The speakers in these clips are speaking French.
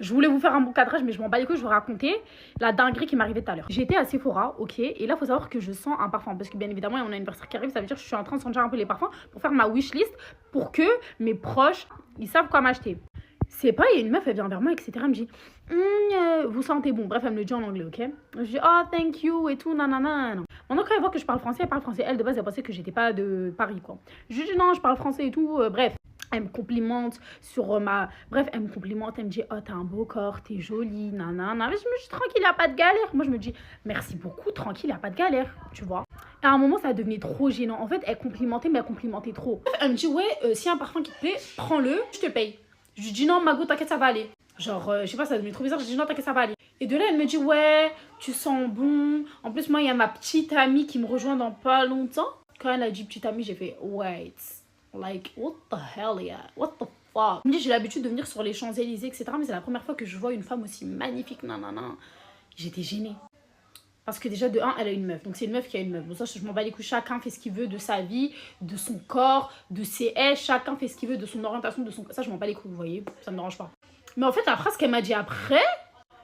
Je voulais vous faire un bon cadrage, mais je m'en bats les couilles, je vais vous raconter la dinguerie qui m'est arrivée tout à l'heure. J'étais à Sephora, ok, et là, il faut savoir que je sens un parfum, parce que bien évidemment, il y a mon anniversaire qui arrive, ça veut dire que je suis en train de sentir un peu les parfums pour faire ma wishlist, pour que mes proches, ils savent quoi m'acheter. C'est pas, il y a une meuf, elle vient vers moi, etc. Elle me dit, vous sentez bon. Bref, elle me le dit en anglais, ok. Je dis, oh, thank you, et tout, nanana. Maintenant, quand elle voit que je parle français, elle parle français. Elle, de base, elle pensait que j'étais pas de Paris, quoi. Je lui dis, non, je parle français et tout, bref. Elle me complimente sur ma... Bref, elle me complimente, elle me dit, oh, t'as un beau corps, t'es jolie, nanana. Je me dis, tranquille, il n'y a pas de galère. Moi, je me dis, merci beaucoup, tranquille, il n'y a pas de galère, tu vois. Et à un moment, ça devenait trop gênant. En fait, elle complimentait, mais elle complimentait trop. Elle me dit, ouais, s'il y a un parfum qui te plaît, prends-le, je te paye. Je lui dis, non, Mago, t'inquiète, ça va aller. Genre, je sais pas, ça devenait trop bizarre. Je dis, non, t'inquiète, ça va aller. Et de là, elle me dit, ouais, tu sens bon. En plus, moi, il y a ma petite amie qui me rejoint dans pas longtemps. Quand elle a dit petite amie, j'ai fait, wait. Like, what the hell, yeah? What the fuck? Elle me dit, j'ai l'habitude de venir sur les Champs-Élysées, etc. Mais c'est la première fois que je vois une femme aussi magnifique, nanana. J'étais gênée. Parce que déjà, de 1, elle a une meuf. Donc, c'est une meuf qui a une meuf. Bon, ça, je m'en bats les couilles. Chacun fait ce qu'il veut de sa vie, de son corps, de ses ailes. Chacun fait ce qu'il veut de son orientation, de son... Ça, je m'en bats les couilles, vous voyez. Ça me dérange pas. Mais en fait, la phrase qu'elle m'a dit après,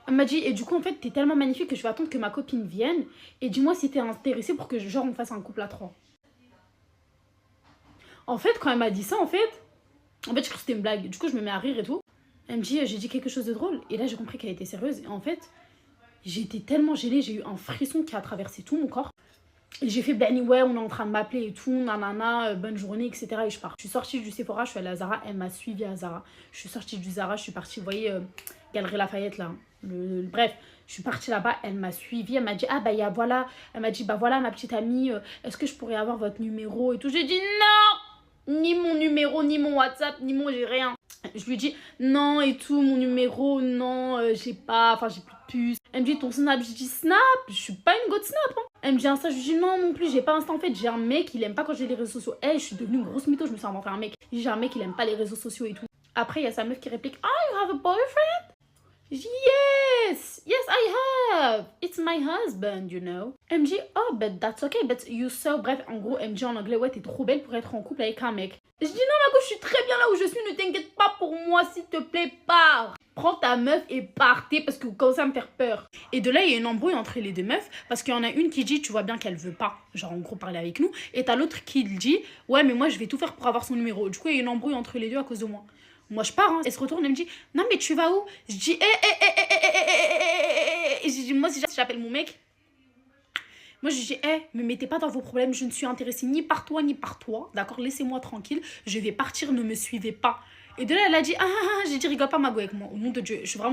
elle m'a dit, et du coup, en fait, t'es tellement magnifique que je vais attendre que ma copine vienne. Et dis-moi si t'es intéressée pour que, genre, on fasse un couple à 3. En fait, quand elle m'a dit ça, je crois que c'était une blague. Du coup, je me mets à rire et tout. Elle me dit, j'ai dit quelque chose de drôle. Et là, j'ai compris qu'elle était sérieuse. Et en fait, j'étais tellement gênée, j'ai eu un frisson qui a traversé tout mon corps. Et j'ai fait, ben ouais, on est en train de m'appeler et tout, nanana, bonne journée, etc. Et je pars. Je suis sortie du Sephora, je suis allée à Zara, elle m'a suivi à Zara. Je suis sortie du Zara, je suis partie, vous voyez, Galerie Lafayette là. Bref, je suis partie là-bas, elle m'a suivi, elle m'a dit, ah bah voilà, elle m'a dit, bah voilà ma petite amie, est-ce que je pourrais avoir votre numéro et tout. J'ai dit non, ni mon numéro, ni mon WhatsApp, ni mon, j'ai rien. Je lui dis non et tout, mon numéro, non, j'ai pas, enfin j'ai plus de puce. Elle me dit ton Snap, je dis Snap, je suis pas une go de Snap. Hein. Elle me dit Insta, je lui dis non plus, j'ai pas Insta en fait, j'ai un mec, il aime pas quand j'ai les réseaux sociaux. Je suis devenue une grosse mytho, je me suis inventé un mec. J'ai un mec, il aime pas les réseaux sociaux et tout. Après, il y a sa meuf qui réplique, ah, you have a boyfriend? Je dis yes, I have. It's my husband, you know. Elle me dit oh, but that's okay, but you so... Bref, en gros, elle me dit en anglais, ouais, t'es trop belle pour être en couple avec un mec. Je dis non, Marco, je suis très bien là où je suis, ne t'inquiète pas pour moi, s'il te plaît, pars. Prends ta meuf et partez parce que vous commencez à me faire peur. Et de là, il y a une embrouille entre les deux meufs parce qu'il y en a une qui dit, tu vois bien qu'elle veut pas, genre en gros, parler avec nous. Et t'as l'autre qui dit, ouais, mais moi, je vais tout faire pour avoir son numéro. Du coup, il y a une embrouille entre les deux à cause de moi. Moi, je pars, hein. Elle se retourne, elle me dit, non, mais tu vas où? Je dis, et je dis, moi, si j'appelle mon mec, moi, je dis, me mettez pas dans vos problèmes, je ne suis intéressée ni par toi, d'accord? Laissez-moi tranquille, je vais partir, ne me suivez pas. Et de là, elle a dit, j'ai dit, rigole pas, Mago, avec moi, au nom de Dieu, je suis vraiment...